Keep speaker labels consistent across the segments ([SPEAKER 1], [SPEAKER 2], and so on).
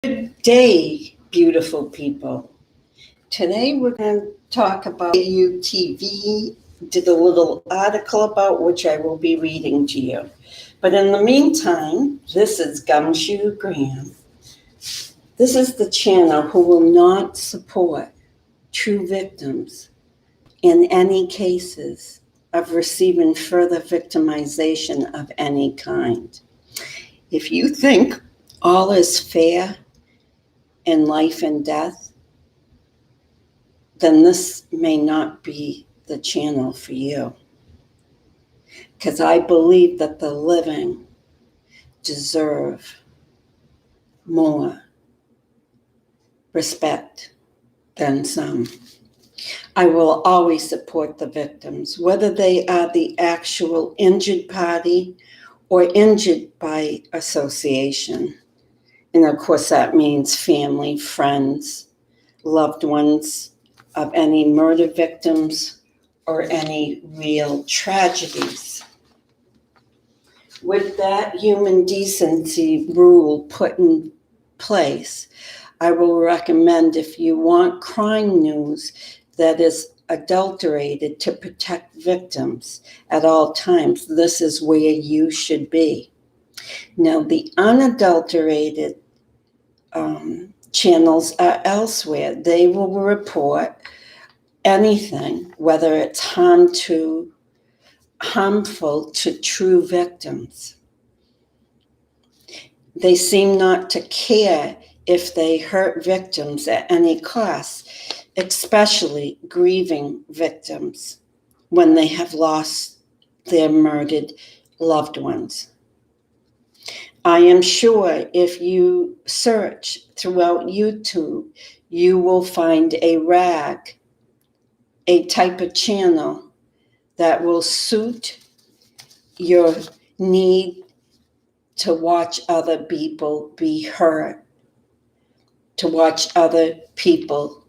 [SPEAKER 1] Good day, beautiful people. Today we're going to talk about UTV. Did a little article about which I will be reading to you. But in the meantime, this is Gumshoe Graham. This is the channel who will not support true victims in any cases of receiving further victimization of any kind. If you think all is fair in life and death, then this may not be the channel for you. Because I believe that the living deserve more respect than some. I will always support the victims, whether they are the actual injured party or injured by association. And of course, that means family, friends, loved ones of any murder victims or any real tragedies. With that human decency rule put in place, I will recommend, if you want crime news that is adulterated to protect victims at all times, this is where you should be. Now, the unadulterated channels are elsewhere. They will report anything, whether it's harmful to true victims. They seem not to care if they hurt victims at any cost, especially grieving victims when they have lost their murdered loved ones. I am sure if you search throughout YouTube, you will find a rag, a type of channel that will suit your need to watch other people be hurt, to watch other people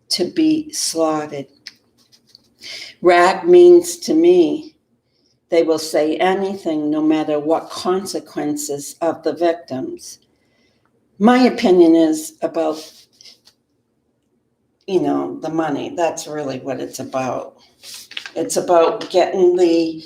[SPEAKER 1] to be slaughtered. Rag means to me, they will say anything no matter what consequences of the victims. My opinion is about, the money. That's really what it's about. It's about getting the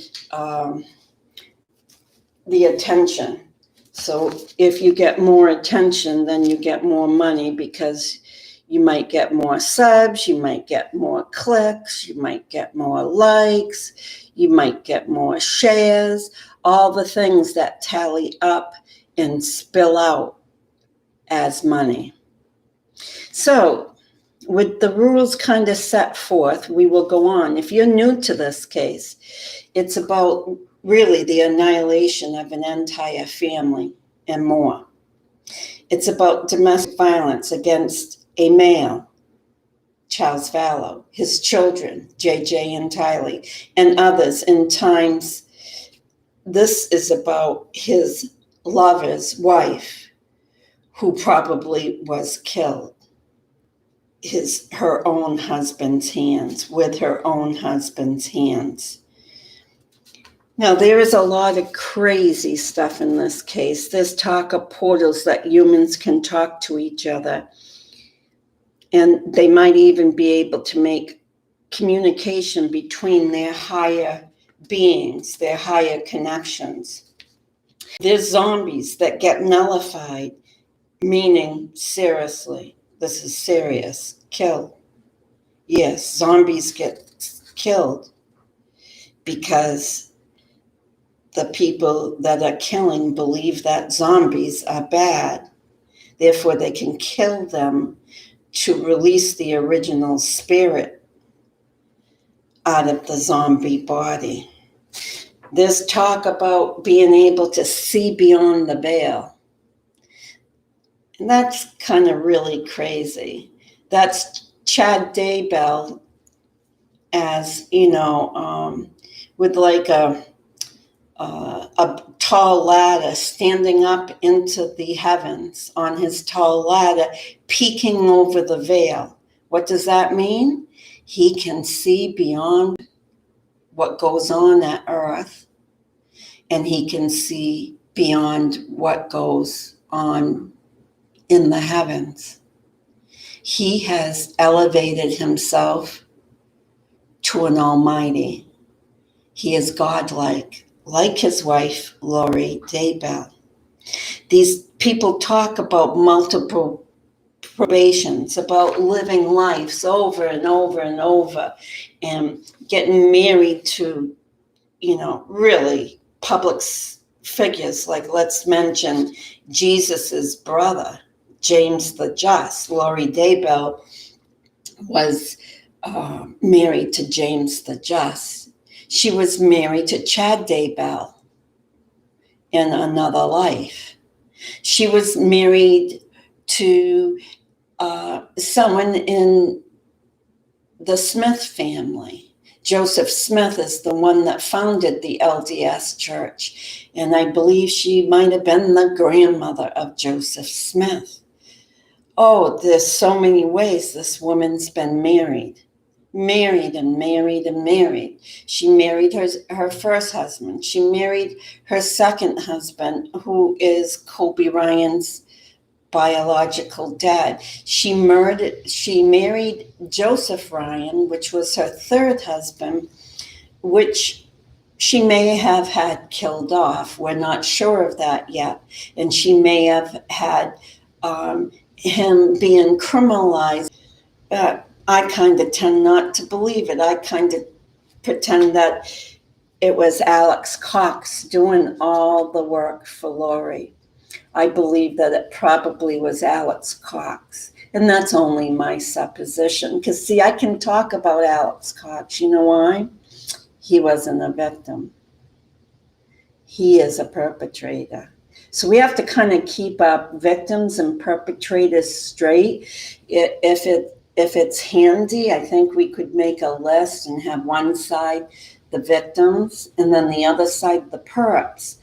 [SPEAKER 1] attention. So if you get more attention, then you get more money, because you might get more subs, you might get more clicks, you might get more likes, you might get more shares, all the things that tally up and spill out as money. So with the rules kind of set forth, we will go on. If you're new to this case, it's about really the annihilation of an entire family and more. It's about domestic violence against a male, Charles Vallow, his children, JJ and Tylee, and others. In times, this is about his lover's wife, who probably was killed her own husband's hands, with her own husband's hands. Now, there is a lot of crazy stuff in this case. There's talk of portals that humans can talk to each other, and they might even be able to make communication between their higher beings, their higher connections. There's zombies that get nullified, meaning seriously, this is serious, kill. Yes, zombies get killed because the people that are killing believe that zombies are bad. Therefore, they can kill them to release the original spirit out of the zombie body. There's talk about being able to see beyond the veil. And that's kind of really crazy. That's Chad Daybell, as with like a tall ladder, standing up into the heavens on his tall ladder, peeking over the veil. What does that mean? He can see beyond what goes on at Earth, and he can see beyond what goes on in the heavens. He has elevated himself to an almighty. He is godlike, like his wife, Lori Daybell. These people talk about multiple probations, about living lives over and over and over, and getting married to, really public figures. Like, let's mention Jesus's brother, James the Just. Lori Daybell was married to James the Just. She was married to Chad Daybell in another life. She was married to someone in the Smith family. Joseph Smith is the one that founded the LDS Church, and I believe she might have been the grandmother of Joseph Smith. Oh, there's so many ways this woman's been married and married and married. She married her first husband. She married her second husband, who is Kobe Bryant's biological dad. She married Joseph Ryan, which was her third husband, which she may have had killed off. We're not sure of that yet. And she may have had him being criminalized. I kind of tend not to believe it. I kind of pretend that it was Alex Cox doing all the work for Lori. I believe that it probably was Alex Cox. And that's only my supposition. Because, see, I can talk about Alex Cox. You know why? He wasn't a victim. He is a perpetrator. So we have to kind of keep up victims and perpetrators straight. If it's handy, I think we could make a list and have one side the victims and then the other side the perps.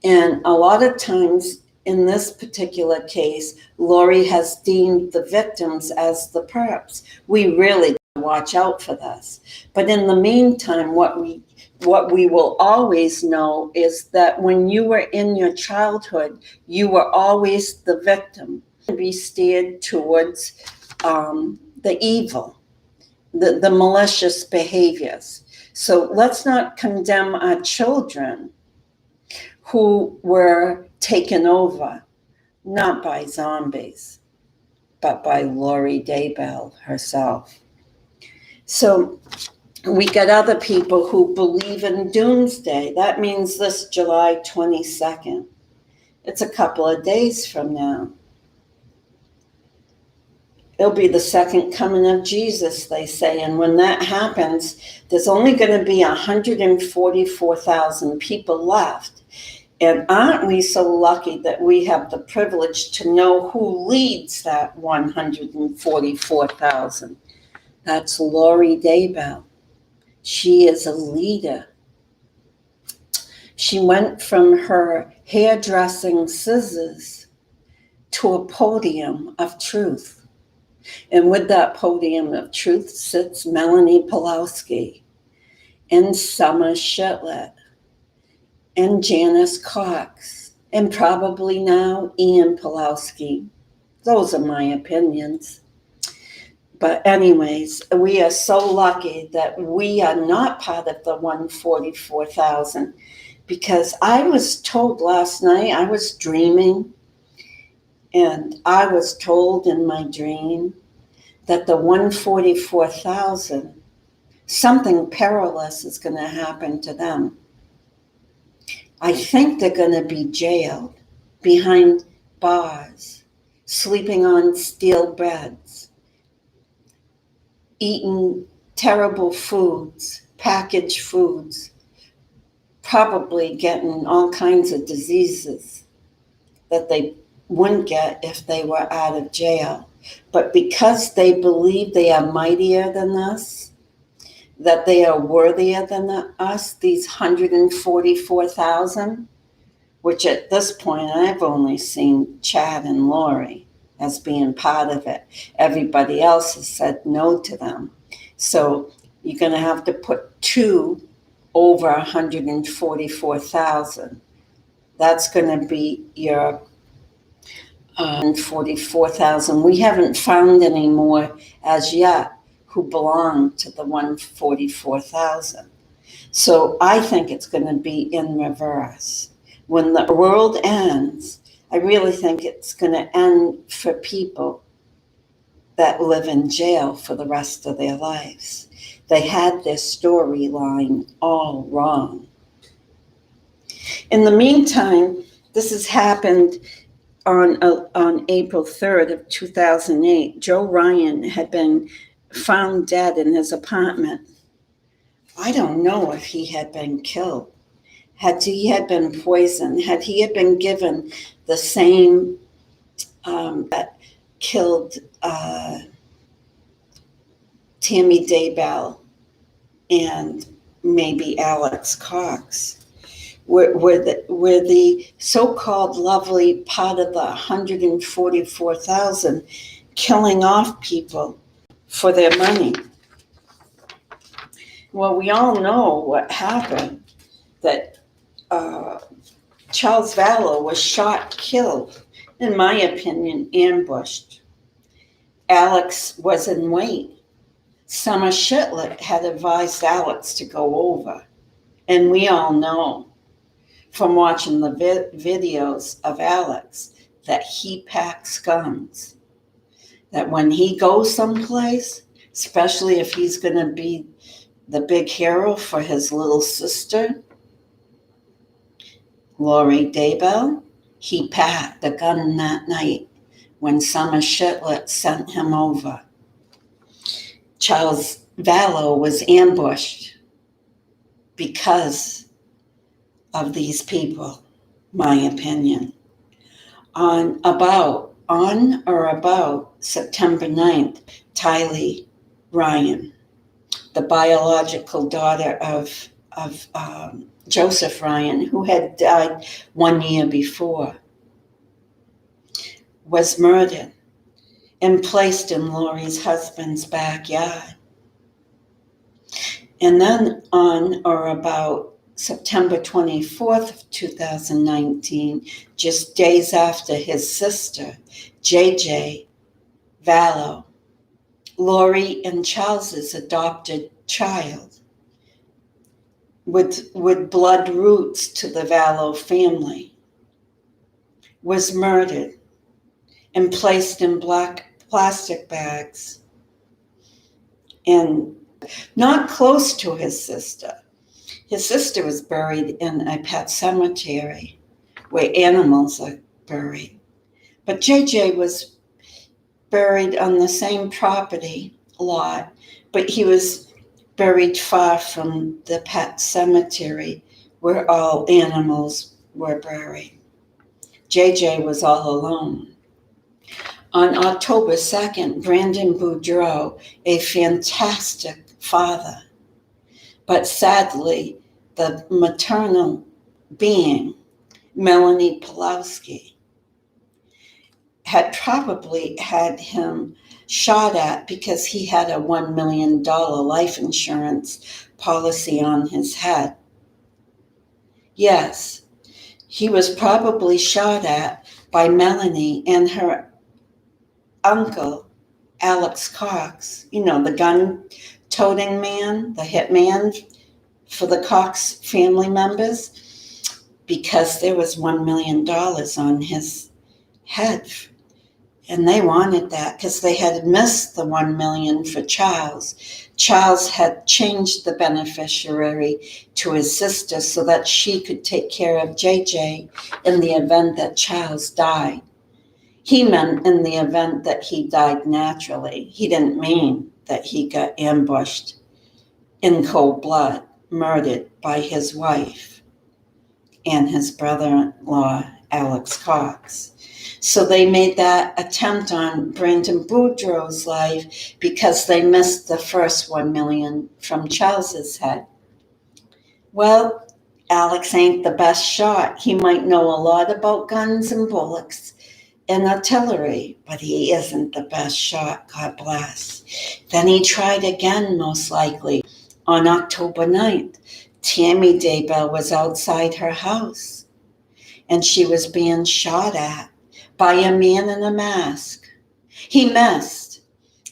[SPEAKER 1] And a lot of times in this particular case, Lori has deemed the victims as the perps. We really watch out for this. But in the meantime, what we will always know is that when you were in your childhood, you were always the victim. Be steered towards the evil, the malicious behaviors. So let's not condemn our children who were taken over, not by zombies, but by Lori Daybell herself. So we got other people who believe in doomsday. That means this July 22nd. It's a couple of days from now. It'll be the second coming of Jesus, they say. And when that happens, there's only going to be 144,000 people left. And aren't we so lucky that we have the privilege to know who leads that 144,000? That's Lori Daybell. She is a leader. She went from her hairdressing scissors to a podium of truth. And with that podium of truth sits Melanie Pawlowski and Summer Shitlett and Janice Cox and probably now Ian Pawlowski. Those are my opinions. But anyways, we are so lucky that we are not part of the 144,000, because I was told last night, I was dreaming, and I was told in my dream that the 144,000, something perilous is going to happen to them. I think they're going to be jailed behind bars, sleeping on steel beds, eating terrible foods, packaged foods, probably getting all kinds of diseases that they wouldn't get if they were out of jail. But because they believe they are mightier than us, that they are worthier than us, these 144,000, which at this point I've only seen Chad and Lori as being part of it. Everybody else has said no to them. So you're going to have to put 2 over 144,000. That's going to be your 144,000. We haven't found any more as yet who belong to the 144,000. So I think it's going to be in reverse. When the world ends, I really think it's going to end for people that live in jail for the rest of their lives. They had their storyline all wrong. In the meantime, this has happened on April 3rd of 2008. Joe Ryan had been found dead in his apartment. I don't know if he had been killed. Had he had been poisoned, had he had been given the same that killed Tammy Daybell and maybe Alex Cox, were the so-called lovely part of the 144,000 killing off people for their money. Well, we all know what happened, that Charles Vallow was shot, killed, in my opinion, ambushed. Alex was in wait. Summer Shitlett had advised Alex to go over. And we all know from watching the videos of Alex that he packs guns. That when he goes someplace, especially if he's going to be the big hero for his little sister, Lori Daybell, he packed a gun that night when Summer Shitlett sent him over. Charles Vallow was ambushed because of these people, my opinion. On or about September 9th, Tylee Ryan, the biological daughter of Joseph Ryan, who had died 1 year before, was murdered and placed in Lori's husband's backyard. And then on or about September 24th of 2019, just days after his sister, JJ Vallow, Lori and Charles's adopted child, with blood roots to the Vallow family, was murdered and placed in black plastic bags and not close to his sister. His sister was buried in a pet cemetery where animals are buried. But JJ was buried on the same property lot, but he was buried far from the pet cemetery where all animals were buried. JJ was all alone. On October 2nd, Brandon Boudreau, a fantastic father, but sadly, the maternal being, Melanie Pulowski, had probably had him shot at because he had a $1 million life insurance policy on his head. Yes, he was probably shot at by Melanie and her uncle, Alex Cox, the gun-toting man, the hitman for the Cox family members, because there was $1 million on his head. And they wanted that because they had missed the $1 million for Charles. Charles had changed the beneficiary to his sister so that she could take care of JJ in the event that Charles died. He meant in the event that he died naturally. He didn't mean that he got ambushed in cold blood, murdered by his wife and his brother-in-law, Alex Cox. So they made that attempt on Brandon Boudreau's life because they missed the first $1 million from Charles's head. Well, Alex ain't the best shot. He might know a lot about guns and bullets and artillery, but he isn't the best shot, God bless. Then he tried again, most likely, on October 9th. Tammy Daybell was outside her house, and she was being shot at by a man in a mask. He missed,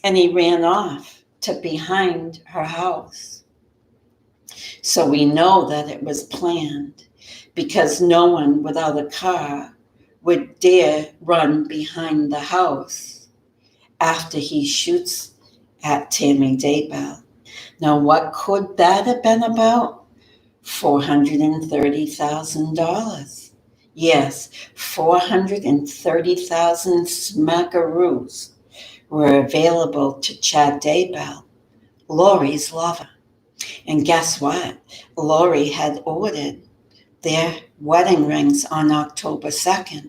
[SPEAKER 1] and he ran off to behind her house. So we know that it was planned, because no one without a car would dare run behind the house after he shoots at Tammy Daybell. Now, what could that have been about? $430,000. Yes, 430,000 smackaroos were available to Chad Daybell, Lori's lover. And guess what? Lori had ordered their wedding rings on October 2nd.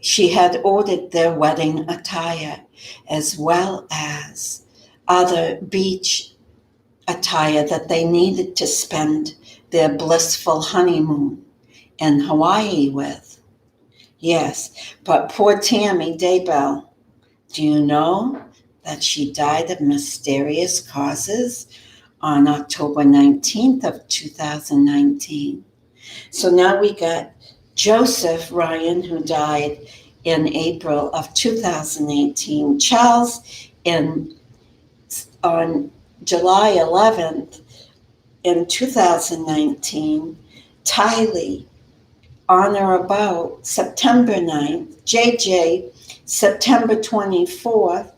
[SPEAKER 1] She had ordered their wedding attire, as well as other beach attire that they needed to spend their blissful honeymoon in Hawaii with. Yes, but poor Tammy Daybell, do you know that she died of mysterious causes on October 19th of 2019? So now we got Joseph Ryan, who died in April of 2018. Charles on July 11th in 2019. Tylee on or about September 9th. JJ September 24th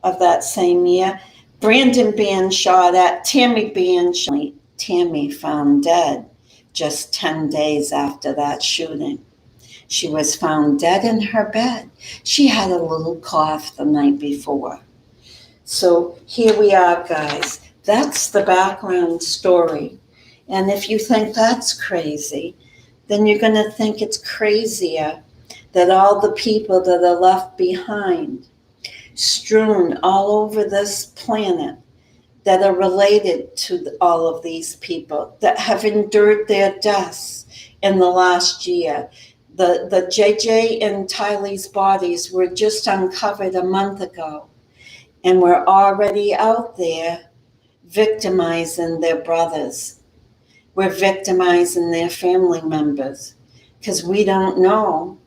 [SPEAKER 1] of that same year. Brandon being shot at. Tammy being shot. Tammy found dead just 10 days after that shooting. She was found dead in her bed. She had a little cough the night before. So here we are, guys. That's the background story. And if you think that's crazy, then you're going to think it's crazier that all the people that are left behind, strewn all over this planet, that are related to all of these people, that have endured their deaths in the last year. The JJ and Tylee's bodies were just uncovered a month ago, and we're already out there victimizing their brothers. We're victimizing their family members because we don't know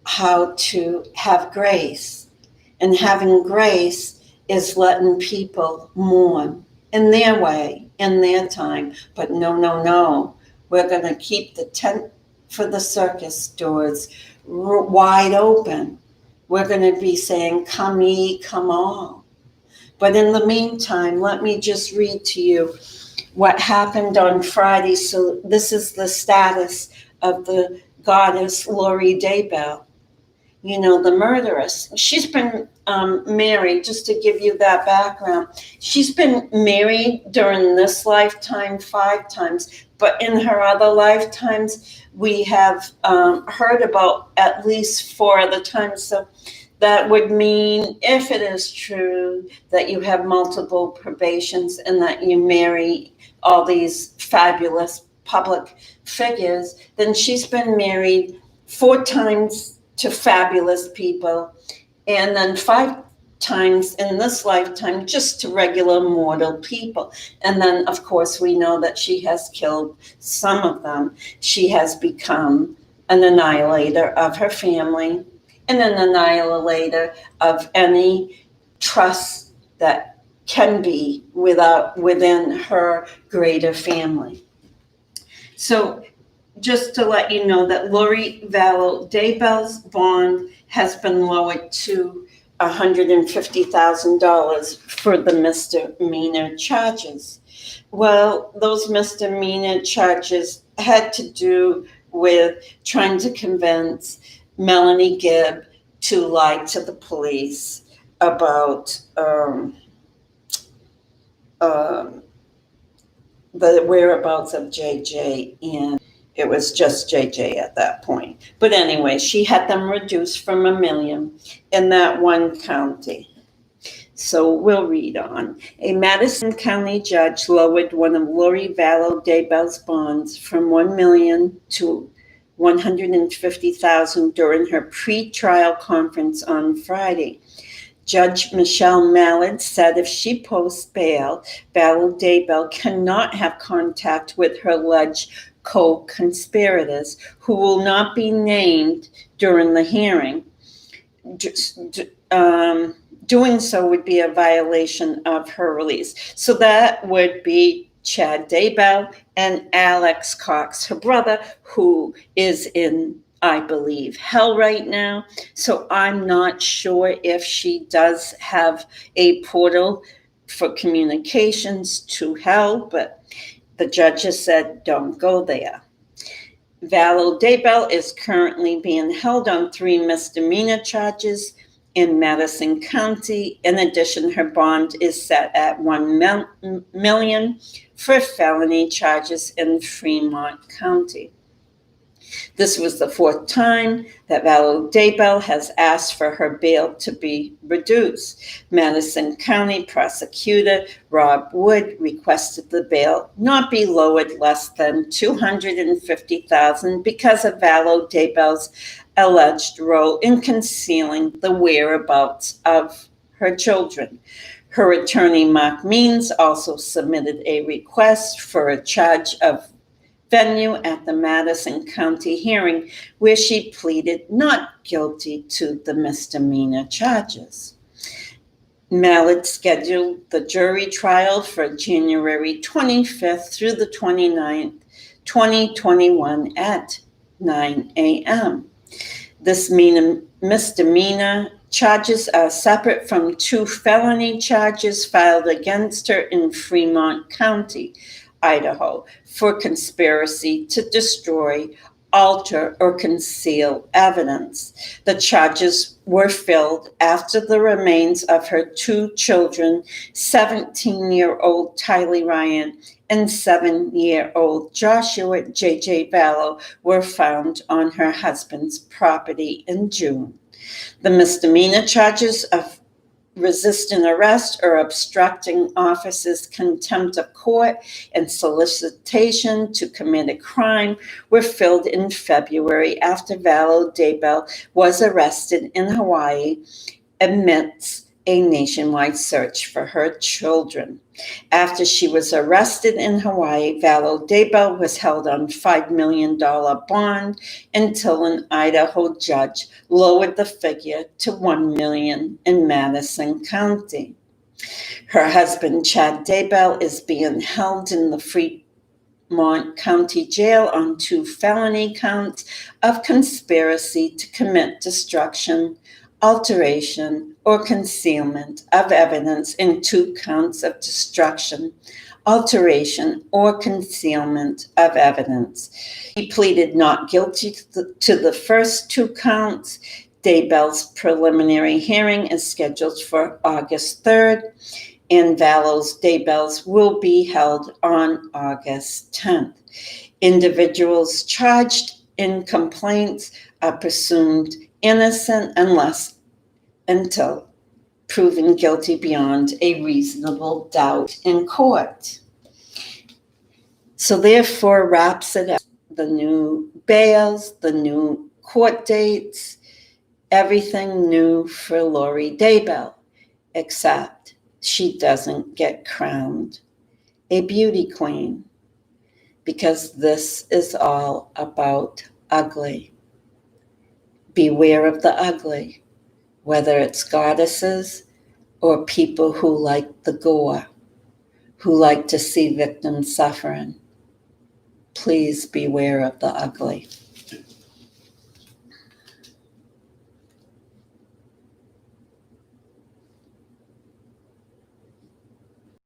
[SPEAKER 1] how to have grace. And having grace is letting people mourn in their way, in their time. But no. We're going to keep the tent for the circus doors wide open. We're going to be saying, come ye, come all. But in the meantime, let me just read to you what happened on Friday. So this is the status of the goddess Lori Daybell. You know, the murderess. She's been married, just to give you that background. She's been married during this lifetime 5 times, but in her other lifetimes, we have heard about at least 4 other times. So that would mean, if it is true that you have multiple probations and that you marry all these fabulous public figures, then she's been married 4 times to fabulous people, and then 5 times in this lifetime just to regular mortal people. And then, of course, we know that she has killed some of them. She has become an annihilator of her family and an annihilator of any trust that can be within her greater family. So just to let you know that Lori Vallow Daybell's bond has been lowered to $150,000 for the misdemeanor charges. Well, those misdemeanor charges had to do with trying to convince Melanie Gibb to lie to the police about the whereabouts of JJ, and it was just JJ at that point. But anyway, she had them reduced from $1 million in that one county. So we'll read on. A Madison County judge lowered one of Lori Vallow Daybell's bonds from $1 million to $150,000 during her pre-trial conference on Friday. Judge Michelle Mallard said if she posts bail, Vallow Daybell cannot have contact with her alleged co-conspirators who will not be named during the hearing. Doing so would be a violation of her release. So that would be Chad Daybell and Alex Cox, her brother, who is in, I believe, hell right now. So I'm not sure if she does have a portal for communications to hell, but the judge has said don't go there. Vallow Daybell is currently being held on 3 misdemeanor charges in Madison County. In addition, her bond is set at $1 million for felony charges in Fremont County. This was the 4th time that Vallow Daybell has asked for her bail to be reduced. Madison County prosecutor Rob Wood requested the bail not be lowered less than $250,000 because of Vallow Daybell's alleged role in concealing the whereabouts of her children. Her attorney, Mark Means, also submitted a request for a charge of venue at the Madison County hearing, where she pleaded not guilty to the misdemeanor charges. Mallard scheduled the jury trial for January 25th through the 29th, 2021 at 9 a.m. This misdemeanor charges are separate from 2 felony charges filed against her in Fremont County, Idaho, for conspiracy to destroy, alter, or conceal evidence. The charges were filed after the remains of her 2 children, 17-year-old Tylee Ryan and 7-year-old Joshua J.J. Vallow, were found on her husband's property in June. The misdemeanor charges of resisting arrest or obstructing officers' contempt of court and solicitation to commit a crime were filed in February after Vallow Daybell was arrested in Hawaii amidst a nationwide search for her children. After she was arrested in Hawaii, Vallow Daybell was held on $5 million bond until an Idaho judge lowered the figure to $1 million in Madison County. Her husband, Chad Daybell, is being held in the Fremont County Jail on 2 felony counts of conspiracy to commit destruction, alteration, or concealment of evidence, and 2 counts of destruction, alteration, or concealment of evidence. He pleaded not guilty to the first 2 counts. Daybell's preliminary hearing is scheduled for August 3rd, and Daybell's will be held on August 10th. Individuals charged in complaints are presumed innocent until proven guilty beyond a reasonable doubt in court. So therefore wraps it up. The new bails, the new court dates, everything new for Lori Daybell, except she doesn't get crowned a beauty queen, because this is all about ugly. Beware of the ugly, whether it's goddesses or people who like the gore, who like to see victims suffering. Please beware of the ugly.